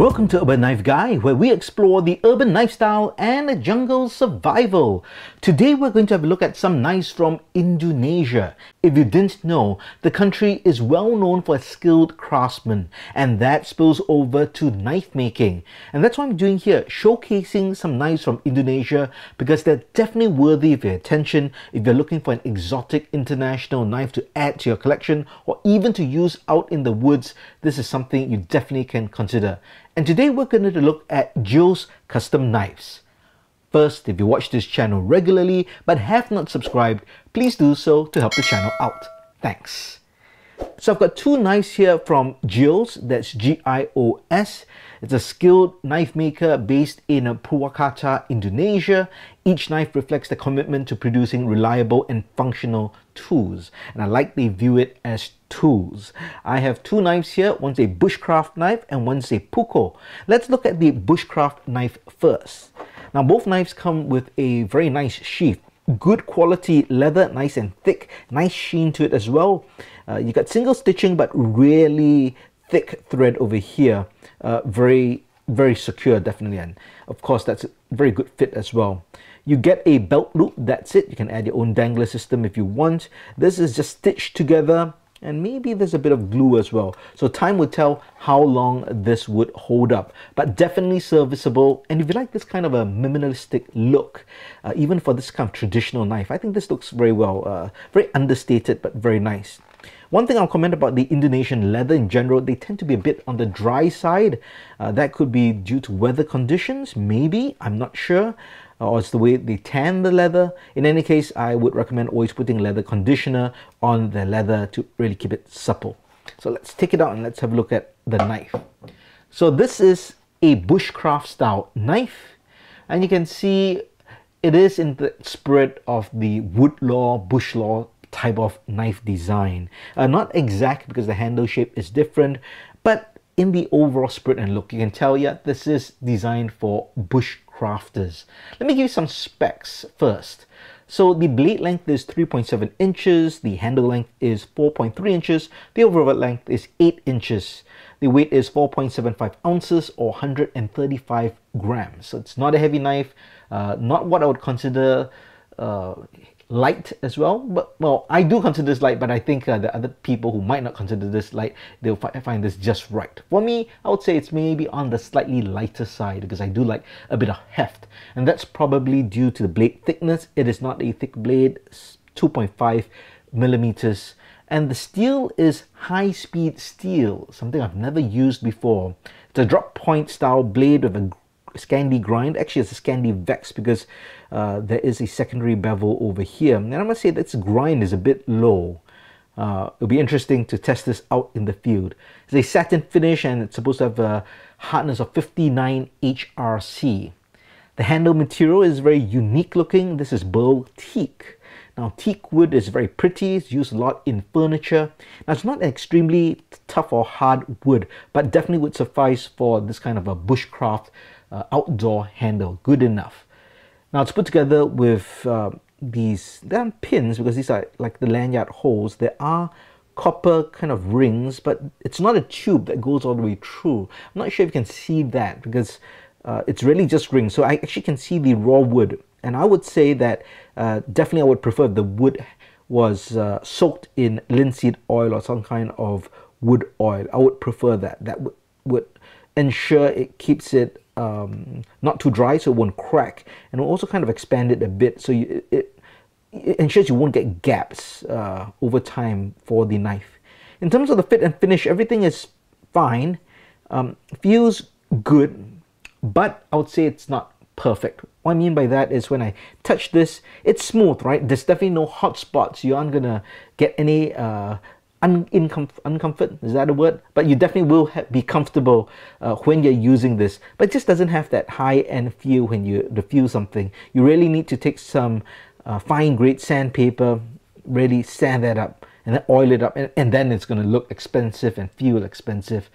Welcome to Urban Knife Guy, where we explore the urban lifestyle and jungle survival. Today we're going to have a look at some knives from Indonesia. If you didn't know, the country is well known for skilled craftsmen, and that spills over to knife making. And that's what I'm doing here, showcasing some knives from Indonesia, because they're definitely worthy of your attention if you're looking for an exotic international knife to add to your collection, or even to use out in the woods. This is something you definitely can consider. And today we're going to look at Gios Custom Knives. First, if you watch this channel regularly but have not subscribed, please do so to help the channel out. Thanks. So I've got two knives here from Gios, that's G-I-O-S. It's a skilled knife maker based in Purwakarta, Indonesia. Each knife reflects the commitment to producing reliable and functional tools. And I like they view it as tools. I have two knives here, one's a Bushcraft knife and one's a Puukko. Let's look at the Bushcraft knife first. Now both knives come with a very nice sheath. Good quality leather, nice and thick, nice sheen to it as well. You got single stitching but really thick thread over here. Very secure, definitely, and of course that's a very good fit as well. You get a belt loop, that's it. You can add your own dangler system if you want. This is just stitched together, and maybe there's a bit of glue as well. So time will tell how long this would hold up, but definitely serviceable. And if you like this kind of a minimalistic look, even for this kind of traditional knife, I think this looks very well, very understated but very nice. One thing I'll comment about the Indonesian leather in general, they tend to be a bit on the dry side. That could be due to weather conditions, maybe, I'm not sure. Or it's the way they tan the leather. In any case, I would recommend always putting leather conditioner on the leather to really keep it supple. So let's take it out and let's have a look at the knife. So this is a bushcraft style knife, and you can see it is in the spirit of the woodlaw, bushlaw type of knife design. Not exact because the handle shape is different, but in the overall spirit and look, you can tell, yeah, this is designed for bushcrafters. Let me give you some specs first. So the blade length is 3.7 inches, the handle length is 4.3 inches, the overall length is 8 inches. The weight is 4.75 ounces or 135 grams. So it's not a heavy knife, not what I would consider light as well, but well, I do consider this light, but I think the other people who might not consider this light, they'll find this just right. For me, I would say it's maybe on the slightly lighter side because I do like a bit of heft, and that's probably due to the blade thickness. It is not a thick blade, 2.5 millimeters, and the steel is high-speed steel, something I've never used before. It's a drop point style blade with a Scandi grind. Actually, it's a Scandi vex because there is a secondary bevel over here, and I must say that its grind is a bit low. It'll be interesting to test this out in the field. It's a satin finish and it's supposed to have a hardness of 59 HRC. The handle material is very unique looking. This is Burl Teak. Now, teak wood is very pretty. It's used a lot in furniture. Now, it's not an extremely tough or hard wood, but definitely would suffice for this kind of a bushcraft outdoor handle. Good enough. Now, it's put together with these, they aren't pins because these are like the lanyard holes. There are copper kind of rings, but it's not a tube that goes all the way through. I'm not sure if you can see that because it's really just rings. So I actually can see the raw wood. And I would say that definitely I would prefer if the wood was soaked in linseed oil or some kind of wood oil. I would prefer that. That would ensure it keeps it not too dry so it won't crack, and will also kind of expand it a bit so it ensures you won't get gaps over time for the knife. In terms of the fit and finish, everything is fine. Feels good, but I would say it's not perfect. What I mean by that is when I touch this, it's smooth, right? There's definitely no hot spots. You aren't gonna get any uncomfort, is that a word? But you definitely will be comfortable when you're using this, but it just doesn't have that high-end feel when you feel something. You really need to take some fine grade sandpaper, really sand that up and then oil it up, and then it's going to look expensive and feel expensive.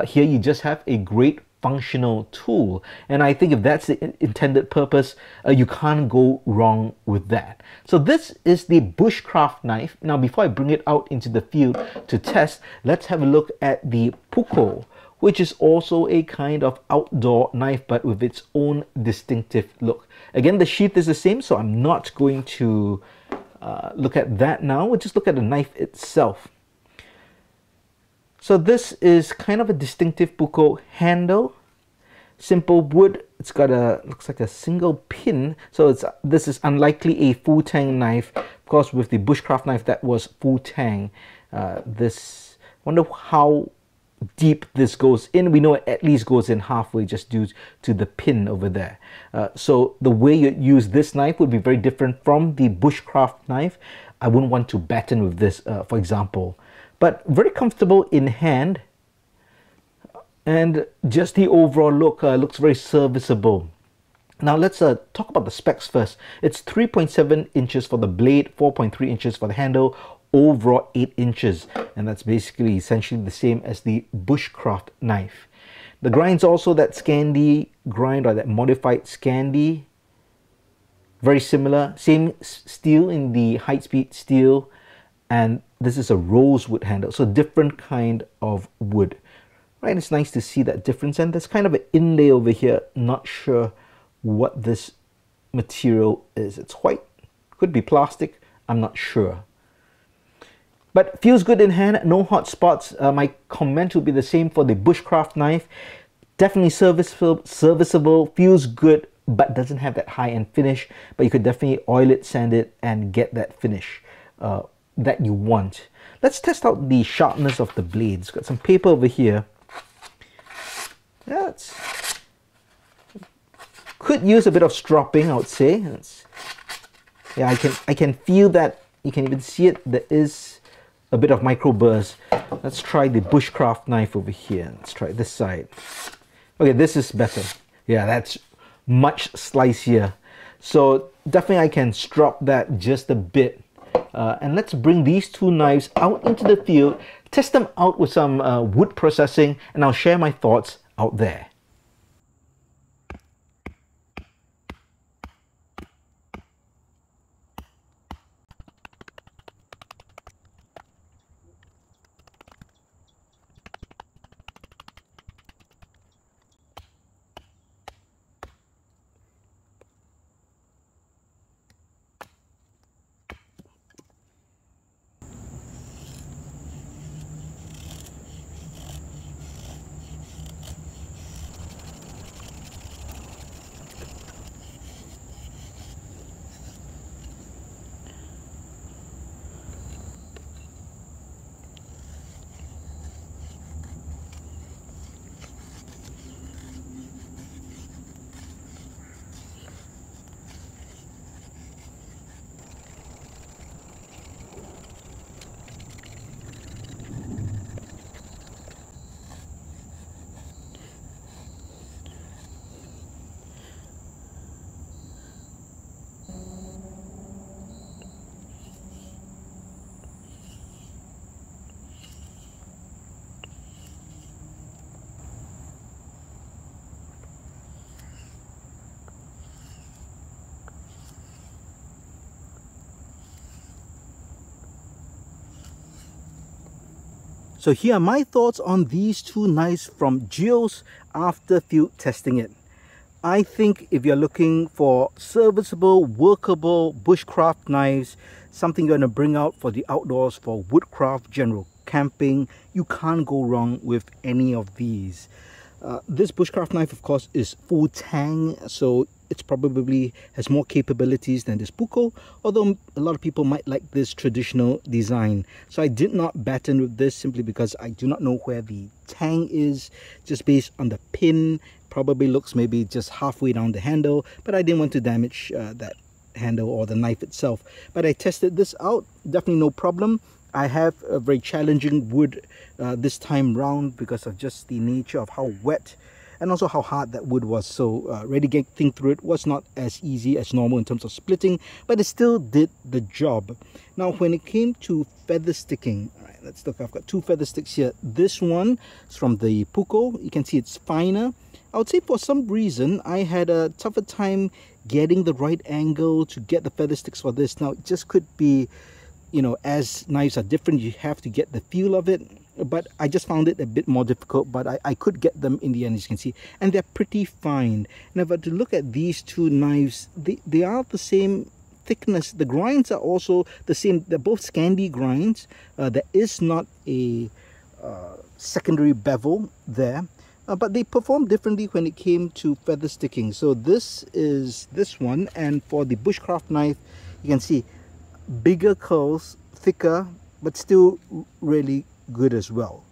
Here you just have a great functional tool, and I think if that's the intended purpose, you can't go wrong with that. So this is the Bushcraft knife. Now before I bring it out into the field to test, let's have a look at the Puukko, which is also a kind of outdoor knife but with its own distinctive look. Again, the sheath is the same, so I'm not going to look at that now. We'll just look at the knife itself. So this is kind of a distinctive Puukko handle. Simple wood. It's got a, looks like a single pin. So this is unlikely a full tang knife. Of course, with the Bushcraft knife, that was full tang. This, wonder how deep this goes in. We know it at least goes in halfway just due to the pin over there. So the way you use this knife would be very different from the Bushcraft knife. I wouldn't want to batten with this, for example. But very comfortable in hand, and just the overall look looks very serviceable. Now let's talk about the specs first. It's 3.7 inches for the blade, 4.3 inches for the handle, overall 8 inches, and that's basically essentially the same as the Bushcraft knife. The grind's also that Scandi grind, or that modified Scandi, very similar, same steel in the high speed steel, and this is a rosewood handle, so different kind of wood, right? It's nice to see that difference. And there's kind of an inlay over here, not sure what this material is. It's white, could be plastic, I'm not sure, but feels good in hand, no hot spots. My comment would be the same for the Bushcraft knife. Definitely serviceable, feels good, but doesn't have that high-end finish. But you could definitely oil it, sand it, and get that finish that you want. Let's test out the sharpness of the blades. Got some paper over here. Yeah, could use a bit of stropping, I would say. Yeah, I can feel that. You can even see it. There is a bit of micro burrs. Let's try the Bushcraft knife over here. Let's try this side. Okay, this is better. Yeah, that's much slicier. So definitely I can strop that just a bit. And let's bring these two knives out into the field, test them out with some wood processing, and I'll share my thoughts out there. So here are my thoughts on these two knives from Gios after field testing it. I think if you're looking for serviceable, workable Bushcraft knives, something you're going to bring out for the outdoors, for woodcraft, general camping, you can't go wrong with any of these. This Bushcraft knife, of course, is full tang, so it's probably has more capabilities than this Puukko, although a lot of people might like this traditional design. So I did not batten with this simply because I do not know where the tang is, just based on the pin. Probably looks maybe just halfway down the handle, but I didn't want to damage that handle or the knife itself. But I tested this out, definitely no problem. I have a very challenging wood this time round because of just the nature of how wet and also how hard that wood was. So really getting through it was not as easy as normal in terms of splitting, but it still did the job. Now when it came to feather sticking, all right, let's look. I've got two feather sticks here. This one is from the Puukko. You can see it's finer. I would say for some reason I had a tougher time getting the right angle to get the feather sticks for this. Now it just could be, you know, as knives are different, you have to get the feel of it. but I just found it a bit more difficult, but I could get them in the end, as you can see, and they're pretty fine. Now, but to look at these two knives, they are the same thickness. The grinds are also the same. They're both Scandi grinds. There is not a secondary bevel there, but they perform differently when it came to feather sticking. So this is this one, and for the Bushcraft knife, you can see bigger curls, thicker, but still really good as well.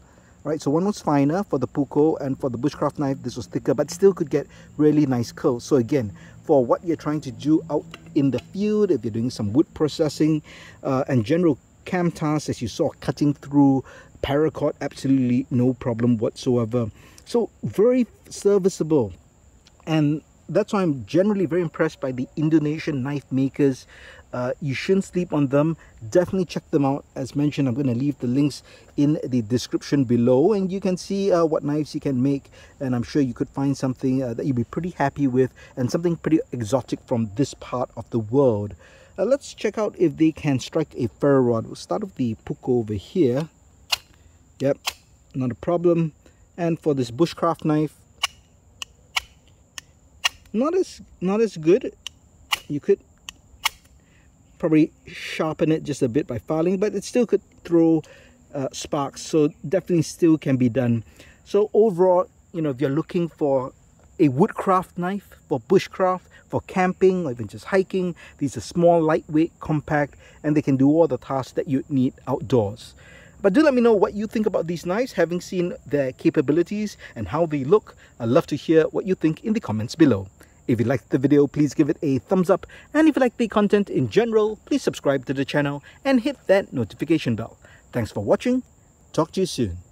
Right, so one was finer for the Puukko, and for the Bushcraft knife this was thicker, but still could get really nice curls. So again, for what you're trying to do out in the field, if you're doing some wood processing and general cam tasks, as you saw, cutting through paracord, absolutely no problem whatsoever. So very serviceable, and that's why I'm generally very impressed by the Indonesian knife makers. You shouldn't sleep on them. Definitely check them out. As mentioned, I'm going to leave the links in the description below, and you can see what knives you can make, and I'm sure you could find something that you'll be pretty happy with, and something pretty exotic from this part of the world. Let's check out if they can strike a ferro rod. We'll start with the Puukko over here. Yep, not a problem. And for this Bushcraft knife, not as good. You could probably sharpen it just a bit by filing, but it still could throw sparks, so definitely still can be done. So overall, you know, if you're looking for a woodcraft knife for bushcraft, for camping, or even just hiking, these are small, lightweight, compact, and they can do all the tasks that you need outdoors. But do let me know what you think about these knives, having seen their capabilities and how they look. I'd love to hear what you think in the comments below. If you liked the video, please give it a thumbs up, and if you like the content in general, please subscribe to the channel and hit that notification bell. Thanks for watching. Talk to you soon.